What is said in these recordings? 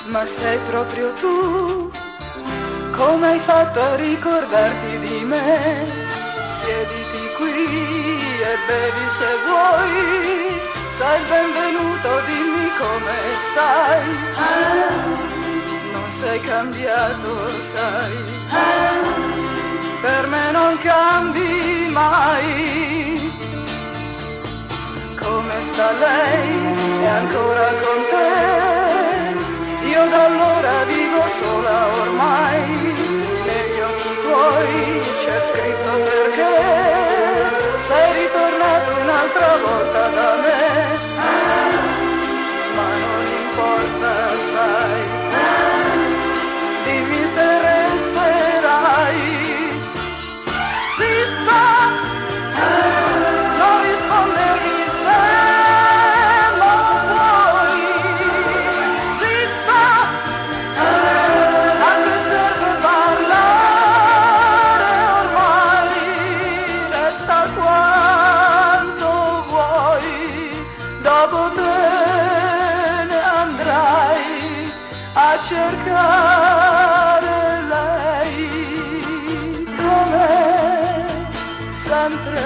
ma sei proprio tu. Come hai fatto a ricordarti di me? Siediti qui e bevi se vuoi. Sai il benvenuto, dimmi come stai. Non sei cambiato, sai. Per me non cambi mai. Come sta lei? È ancora con te? Io da allora vivo sola ormai. Negli occhi tuoi c'è scritto perché sei ritornato un'altra volta da me. Ma non importa, sai. Dimmi se resterai. Zitta, non rispondermi se non vuoi. Zitta, a che serve parlare ormai? Resta quanto vuoi. Dopo te ne andrai a cercare lei, come sempre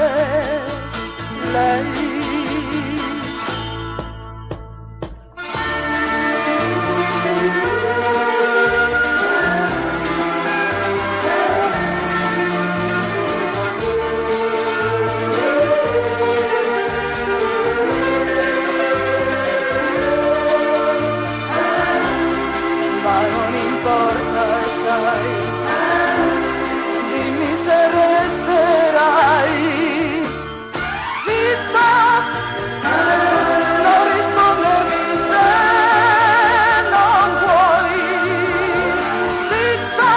lei. Ma non importa, sai, dimmi se resterai. Zitta, non rispondermi se non vuoi. Zitta,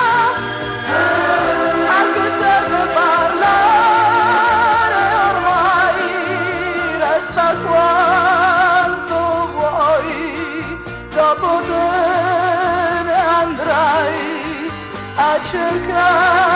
a che serve parlare ormai? Resta quanto vuoi. Dopo te andrai a cercare